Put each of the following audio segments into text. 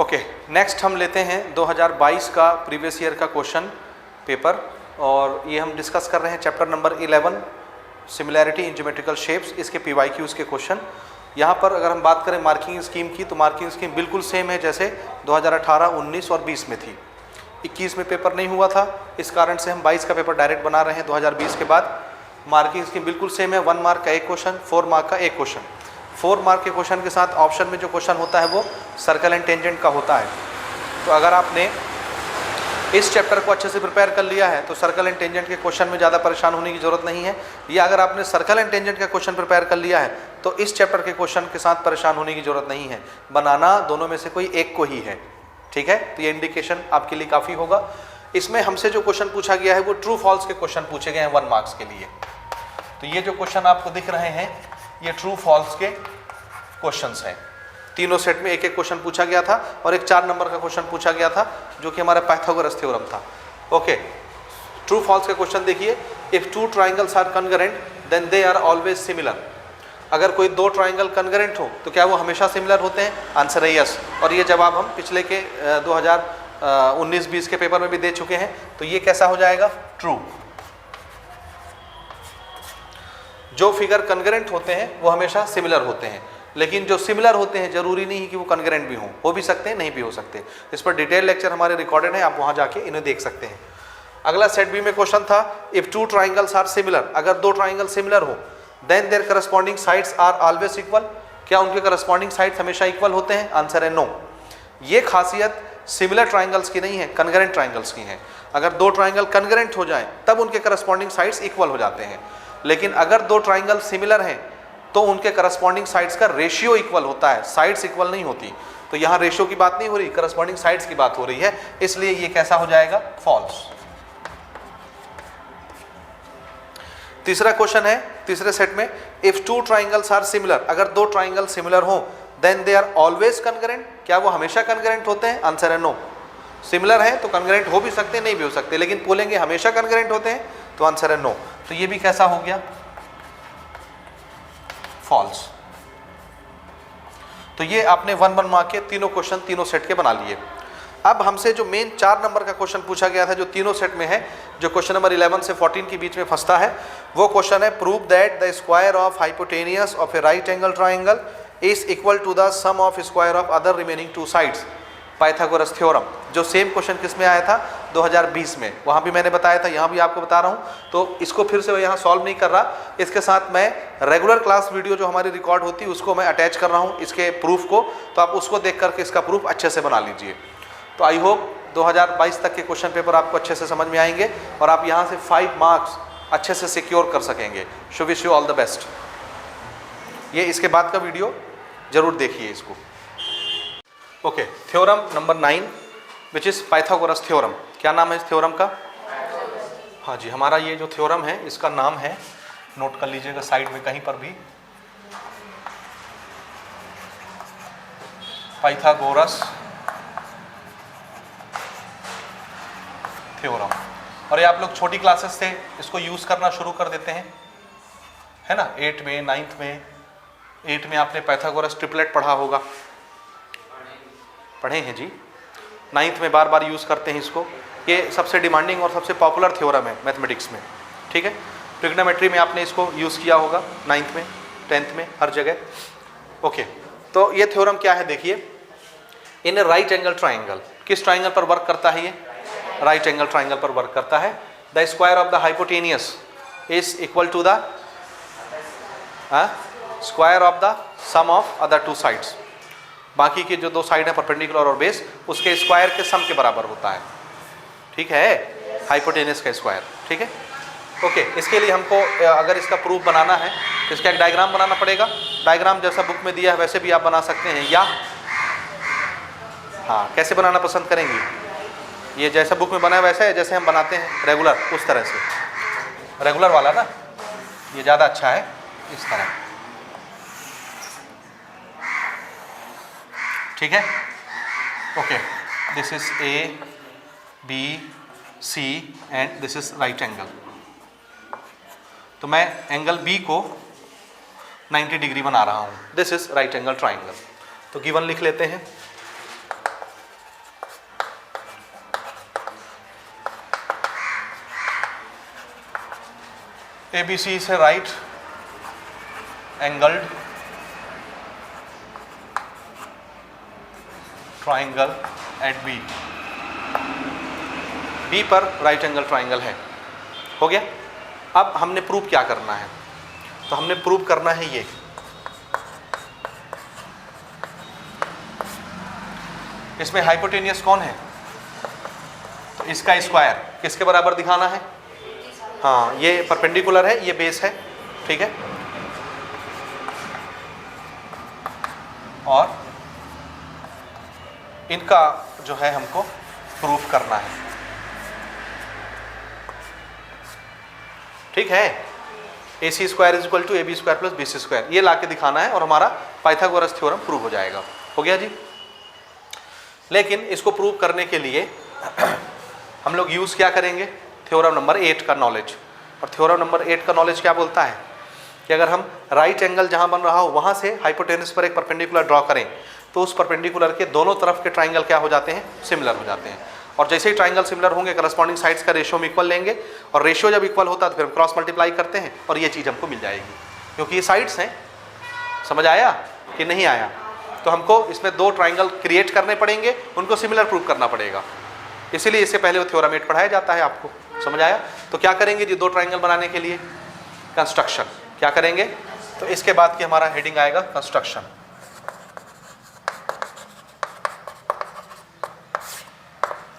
Okay, next हम लेते हैं 2022 का प्रीवियस ईयर का क्वेश्चन पेपर, और ये हम डिस्कस कर रहे हैं चैप्टर नंबर 11 सिमिलैरिटी इन ज्योमेट्रिकल शेप्स, इसके PYQs के क्वेश्चन। यहाँ पर अगर हम बात करें मार्किंग स्कीम की, तो मार्किंग स्कीम बिल्कुल सेम है जैसे 2018, 19 और 20 में थी। 21 में पेपर नहीं हुआ था, इस कारण से हम 22 का पेपर डायरेक्ट बना रहे हैं 2020 के बाद। मार्किंग स्कीम बिल्कुल सेम है, 1 मार्क का एक क्वेश्चन, 4 मार्क का एक क्वेश्चन। 4 मार्क के क्वेश्चन के साथ ऑप्शन में जो क्वेश्चन होता है वो सर्कल एंड टेंजेंट का होता है। तो अगर आपने इस चैप्टर को अच्छे से प्रिपेयर कर लिया है तो सर्कल एंड टेंजेंट के क्वेश्चन में ज़्यादा परेशान होने की ज़रूरत नहीं है, या अगर आपने सर्कल एंड टेंजेंट का क्वेश्चन प्रिपेयर कर लिया है तो इस चैप्टर के क्वेश्चन के साथ परेशान होने की ज़रूरत नहीं है। बनाना दोनों में से कोई एक को ही है, ठीक है। तो ये इंडिकेशन आपके लिए काफ़ी होगा। इसमें हमसे जो क्वेश्चन पूछा गया है वो ट्रू फॉल्स के क्वेश्चन पूछे गए हैं 1 मार्क्स के लिए। तो ये जो क्वेश्चन आपको दिख रहे हैं ये ट्रू फॉल्स के क्वेश्चंस हैं। तीनों सेट में एक एक क्वेश्चन पूछा गया था और एक 4 नंबर का क्वेश्चन पूछा गया था जो कि हमारा पाइथागोरस थ्योरम था। ओके, ट्रू फॉल्स के क्वेश्चन देखिए। If 2 triangles are concurrent then they are always similar. अगर कोई 2 ट्राइंगल कनकरेंट हो तो क्या वो हमेशा सिमिलर होते हैं? आंसर है यस। और ये जवाब हम पिछले के 2019-20 के पेपर में भी दे चुके हैं। तो ये कैसा हो जाएगा? ट्रू। जो फिगर कनकरेंट होते हैं वो हमेशा सिमिलर होते हैं, लेकिन जो सिमिलर होते हैं जरूरी नहीं कि वो कनकरेंट भी हों, हो भी सकते हैं, नहीं भी हो सकते। इस पर डिटेल लेक्चर हमारे रिकॉर्डेड है, आप वहां जाके इन्हें देख सकते हैं। अगला सेट बी में क्वेश्चन था इफ 2 ट्राइंगल्स आर सिमिलर। अगर 2 ट्राइंगल सिमिलर हो then their corresponding sides are always equal. क्या उनके करस्पॉन्डिंग साइड्स हमेशा इक्वल होते हैं? आंसर है नो। ये खासियत सिमिलर ट्राइंगल्स की नहीं है, कनकरेंट ट्राइंगल्स की है। अगर 2 ट्राइंगल कनकरेंट हो जाएं तब उनके करस्पॉन्डिंग साइड्स इक्वल हो जाते हैं, लेकिन अगर 2 ट्राइंगल सिमिलर हैं तो उनके करस्पॉन्डिंग साइड्स का रेशियो इक्वल होता है, साइड्स इक्वल नहीं होती। तो यहाँ रेशियो की बात नहीं हो रही, करस्पॉन्डिंग साइड्स की बात हो रही है, इसलिए ये कैसा हो जाएगा? फॉल्स। तीसरा क्वेश्चन है तीसरे सेट में, इफ 2 ट्राइंगल्स आर सिमिलर। अगर 2 ट्राइंगल सिमिलर हो then they are always concurrent. क्या वो हमेशा कनकरेंट होते हैं? आंसर है नो। सिमिलर है तो कनकरेंट हो भी सकते हैं, नहीं भी हो सकते, लेकिन बोलेंगे हमेशा कनकरेंट होते हैं तो आंसर है नो। तो ये भी कैसा हो गया? फॉल्स। तो ये आपने 1 मार्क के तीनों क्वेश्चन तीनों सेट के बना लिए। अब हमसे जो मेन 4 नंबर का क्वेश्चन पूछा गया था जो तीनों सेट में है, जो क्वेश्चन नंबर 11 से 14 के बीच में फंसता है, वो क्वेश्चन है prove that the square of hypotenuse of a right angle triangle is equal to the sum of square of other remaining 2 sides, Pythagoras theorem. जो सेम क्वेश्चन किस में आया था? 2020 में। वहाँ भी मैंने बताया था, यहाँ भी आपको बता रहा हूँ। तो इसको फिर से यहाँ सॉल्व नहीं कर रहा, इसके साथ मैं रेगुलर क्लास वीडियो जो हमारी रिकॉर्ड होती है उसको मैं अटैच कर रहा हूँ इसके प्रूफ को, तो आप उसको देख करके इसका प्रूफ अच्छे से बना लीजिए। तो आई होप 2022 तक के क्वेश्चन पेपर आपको अच्छे से समझ में आएंगे और आप यहाँ से 5 मार्क्स अच्छे से सिक्योर कर सकेंगे। So wish you all the best. ये इसके बाद का वीडियो जरूर देखिए इसको। Okay, theorem number 9 which is Pythagoras theorem. क्या नाम है इस थ्योरम का? हाँ जी, हमारा ये जो थ्योरम है इसका नाम है, नोट कर लीजिएगा साइड में कहीं पर भी, पाइथागोरस थ्योरम। और ये आप लोग छोटी क्लासेस से इसको यूज़ करना शुरू कर देते हैं, है ना। 8 में 9th में 8 में आपने पाइथागोरस ट्रिपलेट पढ़ा होगा, पढ़े हैं जी। 9th में बार बार यूज़ करते हैं इसको। ये सबसे डिमांडिंग और सबसे पॉपुलर थ्योरम है मैथमेटिक्स में, ठीक है। ट्रिग्नोमेट्री में आपने इसको यूज़ किया होगा 9th में, 10th में, हर जगह। ओके, तो ये थ्योरम क्या है देखिए। In a right angle triangle, किस ट्राइंगल पर वर्क करता है ये? राइट एंगल ट्राइंगल पर वर्क करता है। The square of the hypotenuse is equal to the square of the sum of other 2 sides. बाकी के जो 2 साइड है परपेंडिकुलर और बेस, उसके स्क्वायर के सम के बराबर होता है, ठीक है, हाइपोटेनियस का स्क्वायर, ठीक है। ओके, इसके लिए हमको अगर इसका प्रूफ बनाना है तो इसका एक डायग्राम बनाना पड़ेगा। डायग्राम जैसा बुक में दिया है वैसे भी आप बना सकते हैं, या हाँ, कैसे बनाना पसंद करेंगे? ये जैसा बुक में बना है वैसे जैसे हम बनाते हैं रेगुलर, उस तरह से। रेगुलर वाला ना ये ज़्यादा अच्छा है, इस तरह, ठीक है। Okay, this is A B C and this is right angle. तो मैं एंगल बी को 90 डिग्री बना रहा हूँ, this is right angle triangle. तो गिवन लिख लेते हैं, ABC से right angled triangle at B, B पर राइट एंगल ट्राइंगल है। हो गया। अब हमने प्रूव क्या करना है, तो हमने प्रूव करना है ये, इसमें हाइपोटेनियस कौन है, तो इसका स्क्वायर किसके बराबर दिखाना है, हाँ ये परपेंडिकुलर है, ये बेस है, ठीक है, और इनका जो है हमको प्रूफ करना है, ठीक है। AC square is equal to AB square plus BC square, ये लाके दिखाना है और हमारा पाइथागोरस थ्योरम प्रूव हो जाएगा। हो गया जी। लेकिन इसको प्रूव करने के लिए हम लोग यूज़ क्या करेंगे, थ्योरम नंबर 8 का नॉलेज। और थ्योरम नंबर 8 का नॉलेज क्या बोलता है कि अगर हम राइट एंगल जहाँ बन रहा हो वहाँ से हाइपोटेनस पर एक परपेंडिकुलर ड्रॉ करें तो उस परपेंडिकुलर के दोनों तरफ के ट्राइंगल क्या हो जाते हैं, सिमिलर हो जाते हैं। और जैसे ही ट्राइंगल सिमिलर होंगे करस्पॉन्डिंग साइड्स का रेशियो हम इक्वल लेंगे, और रेशियो जब इक्वल होता है तो फिर हम क्रॉस मल्टीप्लाई करते हैं और ये चीज़ हमको मिल जाएगी, क्योंकि ये साइड्स हैं। समझ आया कि नहीं आया? तो हमको इसमें दो ट्राइंगल क्रिएट करने पड़ेंगे, उनको सिमिलर प्रूव करना पड़ेगा, इसीलिए इससे पहले वो थ्योरम 8 पढ़ाया जाता है आपको। समझ आया? तो क्या करेंगे जी, दो ट्राइंगल बनाने के लिए कंस्ट्रक्शन क्या करेंगे, तो इसके बाद की हमारा हेडिंग आएगा कंस्ट्रक्शन।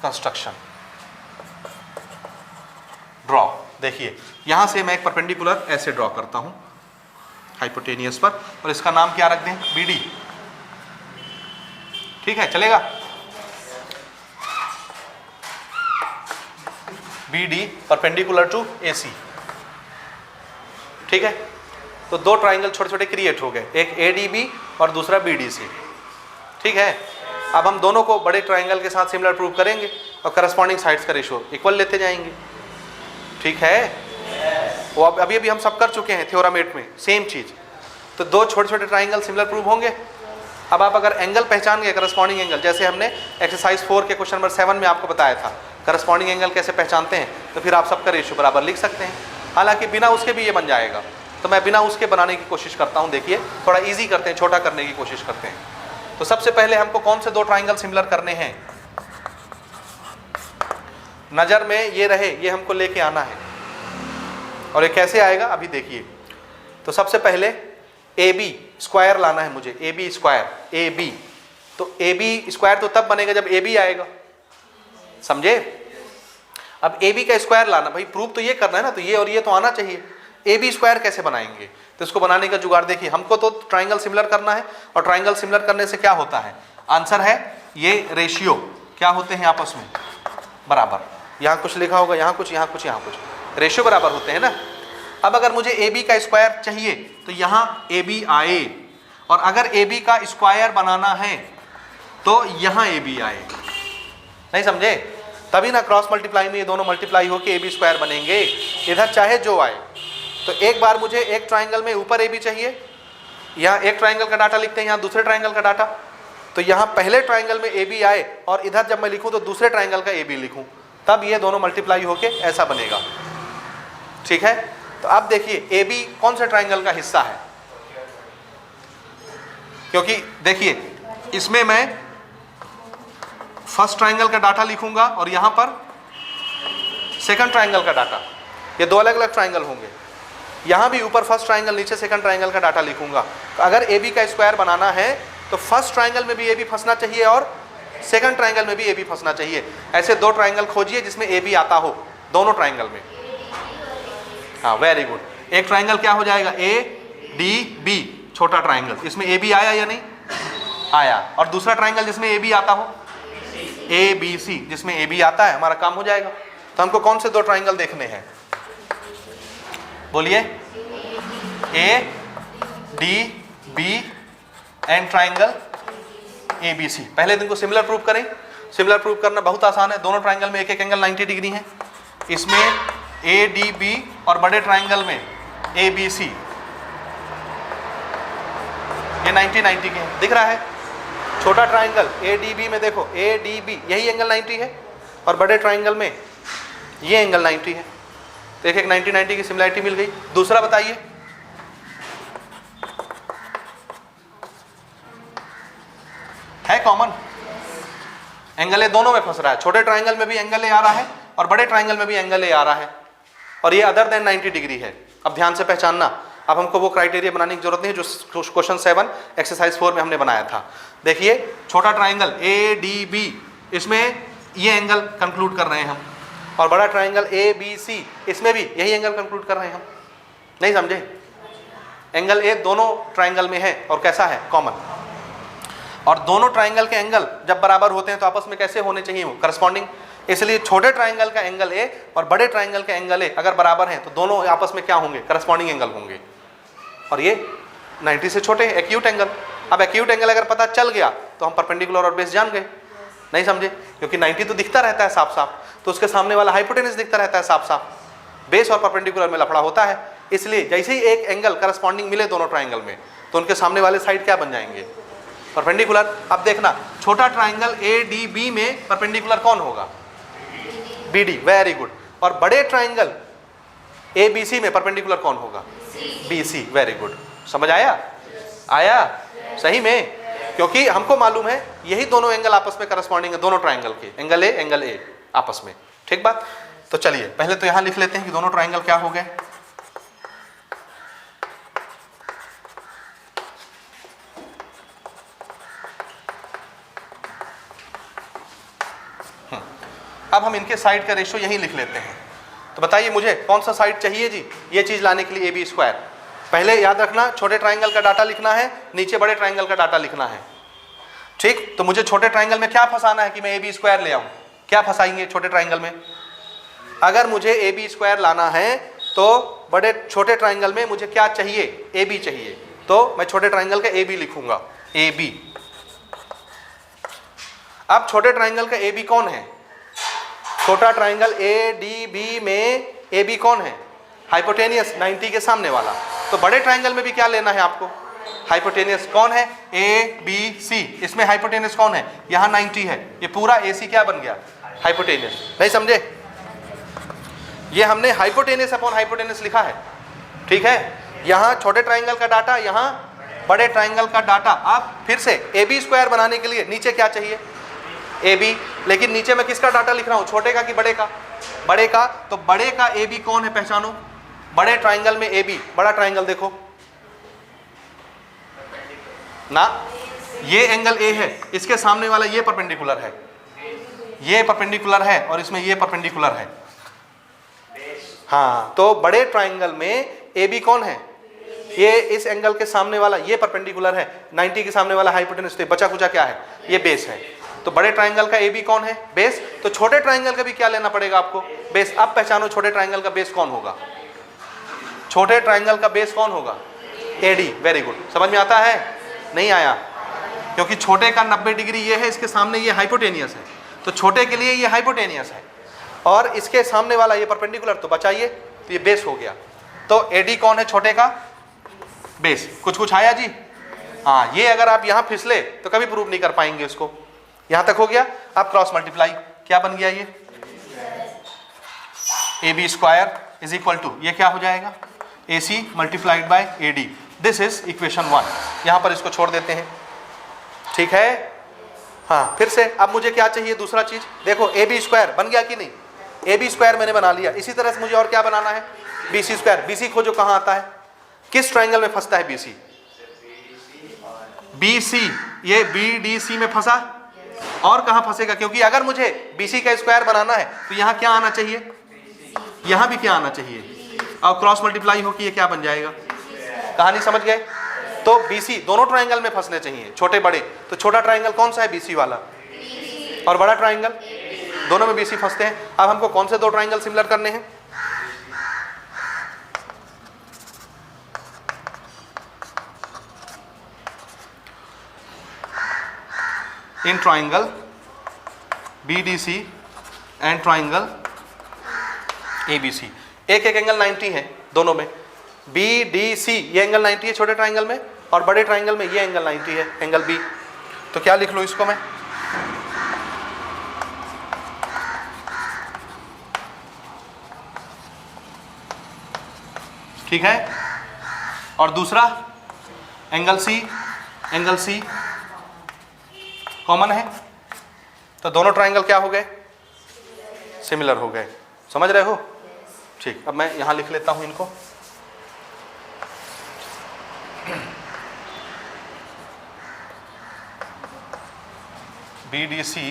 Construction draw. देखिए यहां से मैं एक परपेंडिकुलर ऐसे ड्रॉ करता हूं हाइपोटेनियस पर, और इसका नाम क्या रख दें, BD। ठीक है, चलेगा? BD perpendicular to AC। ठीक है, तो दो ट्राइंगल छोटे छोटे क्रिएट हो गए, एक ADB और दूसरा BDC। ठीक है, अब हम दोनों को बड़े ट्राइंगल के साथ सिमिलर प्रूव करेंगे और करस्पॉन्डिंग साइड्स का रेशियो इक्वल लेते जाएंगे। ठीक है, वो अभी अभी हम सब कर चुके हैं थ्योरम 8 में, सेम चीज़। तो दो छोटे छोटे ट्राइंगल सिमिलर प्रूव होंगे। अब आप अगर एंगल पहचान गए, करस्पॉन्डिंग एंगल, जैसे हमने एक्सरसाइज 4 के क्वेश्चन नंबर 7 में आपको बताया था करस्पॉन्डिंग एंगल कैसे पहचानते हैं, तो फिर आप सबका रेशियो बराबर लिख सकते हैं। हालांकि बिना उसके भी ये बन जाएगा, तो मैं बिना उसके बनाने की कोशिश करता हूँ। देखिए थोड़ा ईजी करते हैं, छोटा करने की कोशिश करते हैं। तो सबसे पहले हमको कौन से दो ट्राइंगल सिमिलर करने हैं, नज़र में ये रहे, ये हमको लेके आना है। और ये कैसे आएगा अभी देखिए। तो सबसे पहले AB स्क्वायर लाना है मुझे, AB स्क्वायर, AB। तो AB स्क्वायर तो तब बनेगा जब AB आएगा, समझे? अब AB का स्क्वायर लाना, भाई प्रूफ तो ये करना है ना, तो ये और ये तो आना चाहिए। AB स्क्वायर कैसे बनाएंगे, तो इसको बनाने का जुगाड़ देखिए। हमको तो ट्राइंगल सिमिलर करना है, और ट्राइंगल सिमिलर करने से क्या होता है, आंसर है ये रेशियो क्या होते हैं आपस में बराबर। यहाँ कुछ लिखा होगा, यहाँ कुछ, यहाँ कुछ, यहाँ कुछ, रेशियो बराबर होते हैं ना। अब अगर मुझे AB का स्क्वायर चाहिए तो यहाँ AB आए, और अगर AB का स्क्वायर बनाना है तो यहाँ AB आए। नहीं समझे? तभी ना क्रॉस मल्टीप्लाई में ये दोनों मल्टीप्लाई होकर AB स्क्वायर बनेंगे, इधर चाहे जो आए। तो एक बार मुझे एक ट्राइंगल में ऊपर AB चाहिए, यहाँ एक ट्राइंगल का डाटा लिखते हैं, यहाँ दूसरे ट्राइंगल का डाटा। तो यहाँ पहले ट्राइंगल में AB आए, और इधर जब मैं लिखूँ तो दूसरे ट्राइंगल का AB लिखूँ, तब ये दोनों मल्टीप्लाई होके ऐसा बनेगा। ठीक है, तो अब देखिए AB कौन से ट्राइंगल का हिस्सा है, क्योंकि देखिए इसमें मैं फर्स्ट ट्राइंगल का डाटा लिखूंगा और यहाँ पर सेकंड ट्राइंगल का डाटा, ये दो अलग अलग ट्राइंगल होंगे। यहाँ भी ऊपर फर्स्ट ट्राइंगल, नीचे सेकंड ट्राइंगल का डाटा लिखूंगा। तो अगर AB का स्क्वायर बनाना है तो फर्स्ट ट्राइंगल में भी AB फंसना चाहिए और सेकंड ट्राइंगल में भी AB फंसना चाहिए। ऐसे दो ट्राइंगल खोजिए जिसमें AB आता हो दोनों ट्राइंगल में। हाँ, वेरी गुड। एक ट्राइंगल क्या हो जाएगा, ADB, छोटा ट्राइंगल, इसमें AB आया या नहीं आया, और दूसरा ट्राइंगल जिसमें AB आता हो ABC, जिसमें AB आता है, हमारा काम हो जाएगा। तो हमको कौन से दो ट्राइंगल देखने हैं, बोलिए? ADB and triangle ABC। पहले दिन को सिमिलर प्रूव करें। सिमिलर प्रूव करना बहुत आसान है, दोनों ट्राइंगल में एक एक एंगल 90 डिग्री है। इसमें ADB और बड़े ट्राइंगल में ABC, ये 90 के हैं, दिख रहा है? छोटा ट्राइंगल ADB में देखो, ADB यही एंगल 90 है, और बड़े ट्राइंगल में ये एंगल 90 है। तो एक 90-90 की सिमिलैरिटी मिल गई। दूसरा बताइए, है कॉमन, एंगल ए दोनों में फंस रहा है, छोटे ट्राइंगल में भी एंगल ए आ रहा है और बड़े ट्राइंगल में भी एंगल ए आ रहा है, और ये अदर देन 90 डिग्री है। अब ध्यान से पहचानना, अब हमको वो क्राइटेरिया बनाने की जरूरत नहीं है जो क्वेश्चन 7 एक्सरसाइज 4 में हमने बनाया था। देखिए छोटा ट्राइंगल ए डी बी, इसमें ये एंगल कंक्लूड कर रहे हैं हम, और बड़ा ट्राइंगल ए बी सी, इसमें भी यही एंगल कंक्लूड कर रहे हैं हम। नहीं समझे? एंगल ए दोनों ट्राइंगल में है और कैसा है? कॉमन। और दोनों ट्राइंगल के एंगल जब बराबर होते हैं तो आपस में कैसे होने चाहिए? वो करस्पॉन्डिंग। इसलिए छोटे ट्राइंगल का एंगल ए और बड़े ट्राइंगल के एंगल ए अगर बराबर हैं तो दोनों आपस में क्या होंगे? करस्पॉन्डिंग एंगल होंगे। और ये 90 से छोटे हैं, एक्यूट एंगल। अब एक्यूट एंगल अगर पता चल गया तो हम परपेंडिकुलर और बेस जान गए। नहीं समझे? क्योंकि 90 तो दिखता रहता है साफ साफ, तो उसके सामने वाला हाइपोटेनस दिखता रहता है साफ साफ। बेस और परपेंडिकुलर में लफड़ा होता है, इसलिए जैसे ही एक एंगल करस्पॉन्डिंग मिले दोनों ट्राइंगल में तो उनके सामने वाले साइड क्या बन जाएंगे? परपेंडिकुलर। अब देखना, छोटा ट्राइंगल ए डी बी में परपेंडिकुलर कौन होगा? B D. Very good. और बड़े ट्राइंगल ए बी सी में परपेंडिकुलर कौन होगा? B C. Very good. समझ आया? आया? सही में, क्योंकि हमको मालूम है यही दोनों एंगल आपस में करस्पॉन्डिंग है, दोनों ट्राइंगल के एंगल ए आपस में। ठीक बात? तो चलिए पहले तो यहां लिख लेते हैं कि दोनों ट्राइंगल क्या हो गए। अब हम इनके साइड का रेशियो यहीं लिख लेते हैं। तो बताइए मुझे कौन सा साइड चाहिए जी ये चीज लाने के लिए? A B square. पहले याद रखना, छोटे ट्राइंगल का डाटा लिखना है, नीचे बड़े ट्राइंगल का डाटा लिखना है। ठीक? तो मुझे छोटे ट्राइंगल में क्या फंसाना है कि मैं ए बी स्क्वायर ले आऊं? क्या फंसाएंगे छोटे ट्राइंगल में? अगर मुझे ए बी स्क्वायर लाना है तो छोटे ट्राइंगल में मुझे क्या चाहिए? ए बी चाहिए। तो मैं छोटे ट्राइंगल का ए बी लिखूंगा, ए बी। अब छोटे ट्राइंगल का ए बी कौन है? छोटा ट्राइंगल ए डी बी में ए बी कौन है? हाइपोटेनियस, 90 के सामने वाला। तो बड़े ट्राइंगल में भी क्या लेना है आपको? हाइपोटेनियस। कौन है? A B C. इसमें हाइपोटेनियस कौन है? यहाँ 90 है, ये पूरा ए सी क्या बन गया? हाइपोटेनियस। नहीं समझे? ये हमने हाइपोटेनियस अपॉन हाइपोटेनियस लिखा है। ठीक है? यहाँ छोटे ट्राइंगल का डाटा, यहाँ बड़े ट्राइंगल का डाटा। अब फिर से ए बी स्क्वायर बनाने के लिए नीचे क्या चाहिए? A B. लेकिन नीचे मैं किसका डाटा लिख रहा हूँ? छोटे का कि बड़े का? बड़े का। तो बड़े का ए बी कौन है? पहचानो। बड़े ट्राइंगल में ए बी, बड़ा ट्राइंगल देखो ना, ये एंगल ए है, इसके सामने वाला ये परपेंडिकुलर है, ये परपेंडिकुलर है और इसमें ये परपेंडिकुलर है। हाँ, तो बड़े ट्राइंगल में ए बी कौन है? ये इस एंगल के सामने वाला ये परपेंडिकुलर है, 90 के सामने वाला हाइपोटेनस। तो बचा कुचा क्या है? ये बेस है। तो बड़े ट्राइंगल का ए बी कौन है? बेस। तो छोटे ट्राइंगल का भी क्या लेना पड़ेगा आपको? बेस। अब पहचानो छोटे ट्राइंगल का बेस कौन होगा? छोटे ट्राइंगल का बेस कौन होगा? A D. Very good. समझ में आता है? नहीं आया? क्योंकि छोटे का 90 डिग्री ये है, इसके सामने ये हाइपोटेनियस है, तो छोटे के लिए ये हाइपोटेनियस है और इसके सामने वाला ये परपेंडिकुलर। तो बचाइए, तो ये बेस हो गया। तो ए डी कौन है? छोटे का बेस। कुछ आया जी? हाँ, ये अगर आप यहाँ फिसले तो कभी प्रूव नहीं कर पाएंगे इसको। यहाँ तक हो गया। अब क्रॉस मल्टीप्लाई क्या बन गया? ये A B square is equal to, ये क्या हो जाएगा? A C multiplied by A D. This is equation 1। यहाँ पर इसको छोड़ देते हैं। ठीक है? हाँ, फिर से अब मुझे क्या चाहिए? दूसरा चीज देखो, ए बी स्क्वायर बन गया कि नहीं? ए बी स्क्वायर मैंने बना लिया। इसी तरह से मुझे और क्या बनाना है? B C square. B C खोजो कहाँ आता है? किस ट्राइंगल में फंसता है बी सी? बी सी, ये बी डी सी में फंसा। और कहाँ फंसेगा? क्योंकि अगर मुझे बी सी का स्क्वायर बनाना है तो यहाँ क्या आना चाहिए? यहाँ भी क्या आना चाहिए? और क्रॉस मल्टीप्लाई हो कि ये क्या बन जाएगा? कहानी समझ गए? तो बीसी दोनों ट्राइंगल में फंसने चाहिए, छोटे बड़े। तो छोटा ट्राइंगल कौन सा है? बीसी वाला। और बड़ा ट्राइंगल, दोनों में बीसी फंसते हैं। अब हमको कौन से दो ट्राइंगल सिमिलर करने हैं? In triangle BDC and triangle ABC। एक एंगल 90 है दोनों में। BDC ये एंगल 90 है छोटे ट्राइंगल में, और बड़े ट्राइंगल में ये एंगल 90 है, एंगल B। तो क्या लिख लो इसको मैं? ठीक है, और दूसरा एंगल सी कॉमन है, तो दोनों ट्राइंगल क्या हो गए, सिमिलर हो गए। समझ रहे हो? ठीक, अब मैं यहां लिख लेता हूं इनको। BDC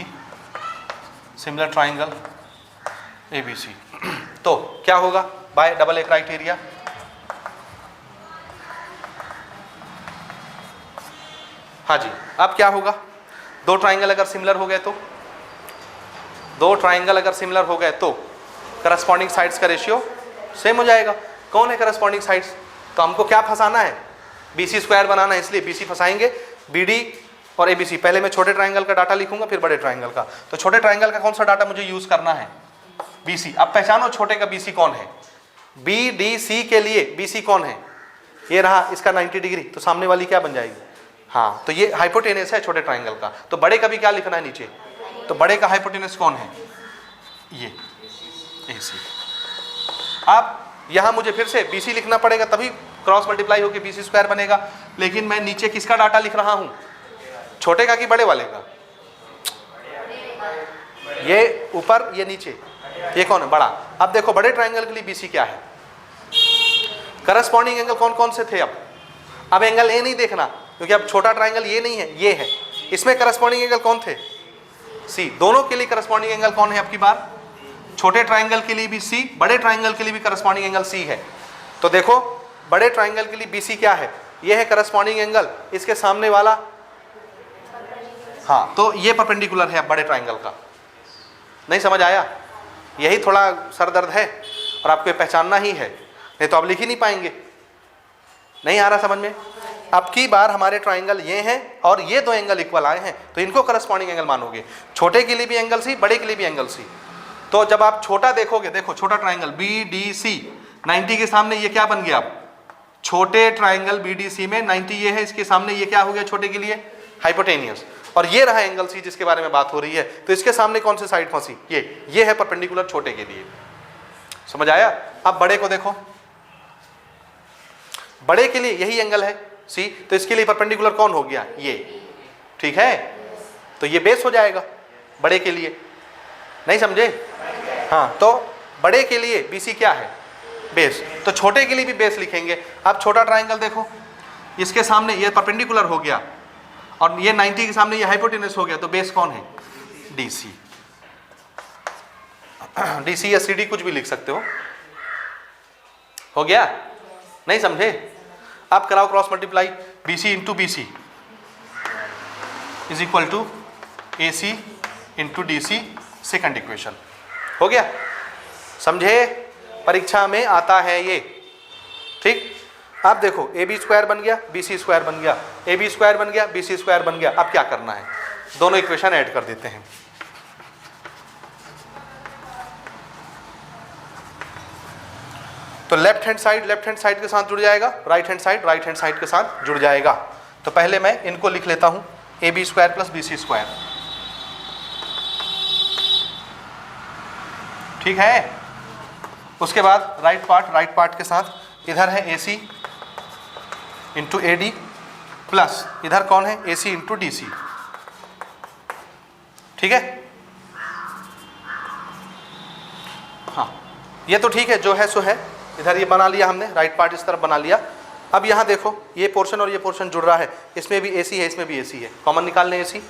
similar triangle ABC। तो क्या होगा बाय डबल ए क्राइटेरिया, हाँ जी। अब क्या होगा, दो ट्राइंगल अगर सिमिलर हो गए तो, दो ट्राइंगल अगर सिमिलर हो गए तो करस्पॉन्डिंग साइड्स का रेशियो सेम हो जाएगा। कौन है करस्पॉन्डिंग साइड्स? तो हमको क्या फंसाना है, BC स्क्वायर बनाना है, इसलिए BC फंसाएंगे, BD और ABC। पहले मैं छोटे ट्राइंगल का डाटा लिखूंगा फिर बड़े ट्राइंगल का। तो छोटे ट्राइंगल का कौन सा डाटा मुझे यूज करना है, BC। अब पहचानो छोटे का BC कौन है, BDC के लिए BC कौन है, ये रहा, इसका 90 डिग्री, तो सामने वाली क्या बन जाएगी, हाँ, तो ये हाइपोटेनस है छोटे ट्राइंगल का। तो बड़े का भी क्या लिखना है नीचे, तो बड़े का हाइपोटेनस कौन है, ये AC। अब यहां मुझे फिर से BC लिखना पड़ेगा, तभी क्रॉस मल्टीप्लाई होकर BC स्क्वायर बनेगा। लेकिन मैं नीचे किसका डाटा लिख रहा हूं, छोटे का कि बड़े वाले का, ये ऊपर ये नीचे, ये कौन है, बड़ा। अब देखो बड़े ट्राइंगल के लिए BC क्या है, करस्पॉन्डिंग एंगल कौन कौन से थे। अब एंगल ए नहीं देखना, क्योंकि अब छोटा ट्राइंगल ये नहीं है, ये है। इसमें करस्पॉन्डिंग एंगल कौन थे, C। दोनों के लिए करस्पॉन्डिंग एंगल कौन है आपकी बार, छोटे ट्राइंगल के लिए भी C, बड़े ट्राइंगल के लिए भी करस्पॉन्डिंग एंगल C है। तो देखो बड़े ट्राइंगल के लिए BC क्या है, ये है करस्पॉन्डिंग एंगल, इसके सामने वाला, हाँ, तो ये परपेंडिकुलर है बड़े ट्राइंगल का। नहीं समझ आया, यही थोड़ा सरदर्द है और आपको ये पहचानना ही है, नहीं तो आप लिख ही नहीं पाएंगे। नहीं आ रहा समझ में? अब की बार हमारे ट्राइंगल ये हैं और ये दो एंगल इक्वल आए हैं, तो इनको करस्पॉन्डिंग एंगल मानोगे। छोटे के लिए भी एंगल C, बड़े के लिए भी एंगल C। तो जब आप छोटा देखोगे, देखो छोटा ट्राइंगल BDC 90 के सामने ये क्या बन गया, अब छोटे ट्राइंगल BDC में 90 ये है, इसके सामने ये क्या हो गया छोटे के लिए, हाइपोटेनियस। और ये रहा एंगल C जिसके बारे में बात हो रही है, तो इसके सामने कौन सी साइड फंसी, ये है परपेंडिकुलर छोटे के लिए। समझ आया? अब बड़े को देखो, बड़े के लिए यही एंगल है C, तो इसके लिए परपेंडिकुलर कौन हो गया, ये, ठीक है। तो ये बेस हो जाएगा बड़े के लिए। नहीं समझे? हाँ, तो बड़े के लिए BC क्या है, बेस। तो छोटे के लिए भी बेस लिखेंगे। अब छोटा ट्राइंगल देखो, इसके सामने ये परपेंडिकुलर हो गया और ये 90 के सामने ये हाइपोटेनस हो गया, तो बेस कौन है, DC। DC या CD कुछ भी लिख सकते हो गया? नहीं समझे? अब कराओ cross multiply, BC into BC is equal to AC into DC, second equation. हो गया? समझे? परीक्षा में आता है ये, ठीक। अब देखो AB स्क्वायर बन गया, BC स्क्वायर बन गया, AB स्क्वायर बन गया, BC स्क्वायर बन गया। अब क्या करना है, दोनों इक्वेशन ऐड कर देते हैं। तो लेफ्ट हैंड साइड के साथ जुड़ जाएगा, राइट हैंड साइड के साथ जुड़ जाएगा। तो पहले मैं इनको लिख लेता हूं, AB square plus BC square, ठीक है। उसके बाद राइट पार्ट के साथ इधर है AC इंटू AD प्लस इधर कौन है, AC इंटू DC, ठीक है। हाँ, ये तो ठीक है, जो है सो है। इधर ये बना लिया हमने, राइट पार्ट इस तरफ बना लिया। अब यहाँ देखो ये पोर्शन और ये पोर्शन जुड़ रहा है, इसमें भी AC है, इसमें भी AC है, कॉमन निकाल लें AC।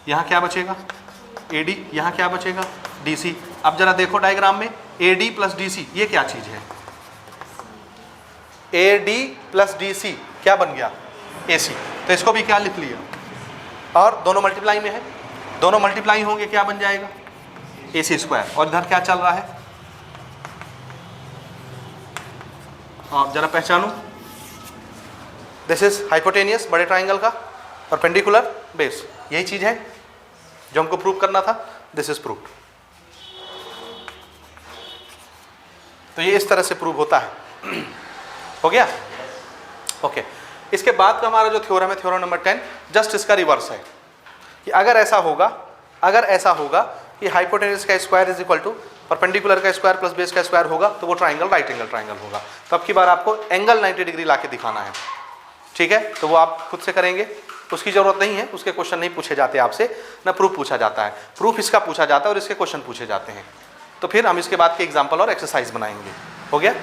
यहाँ क्या बचेगा, AD, यहाँ क्या बचेगा, DC। अब जरा देखो डायग्राम में, AD प्लस DC ये क्या चीज़ है, AD प्लस DC क्या बन गया, AC। तो इसको भी क्या लिख लिया, और दोनों मल्टीप्लाई में है, दोनों मल्टीप्लाई होंगे, क्या बन जाएगा, AC स्क्वायर। और इधर क्या चल रहा है, आप जरा पहचानो, दिस इज हाइपोटेनियस बड़े ट्राइंगल का, परपेंडिकुलर बेस, यही चीज है जो हमको प्रूव करना था। This is proved. तो ये इस तरह से प्रूव होता है। हो गया? ओके। इसके बाद का हमारा जो थ्योरम है, थ्योरम नंबर 10, जस्ट इसका रिवर्स है कि अगर ऐसा होगा कि हाइपोटेनस का square is equal to perpendicular का स्क्वायर प्लस बेस का स्क्वायर होगा तो वो ट्राइंगल राइट एंगल ट्राइंगल होगा। तो अब की बार आपको एंगल 90 डिग्री ला के दिखाना है, ठीक है। तो वो आप खुद से करेंगे, उसकी जरूरत नहीं है, उसके क्वेश्चन नहीं पूछे जाते आपसे, ना प्रूफ पूछा जाता है। प्रूफ इसका पूछा जाता है और इसके क्वेश्चन पूछे जाते हैं। तो फिर हम इसके बाद के एग्जाम्पल और एक्सरसाइज बनाएंगे। हो गया।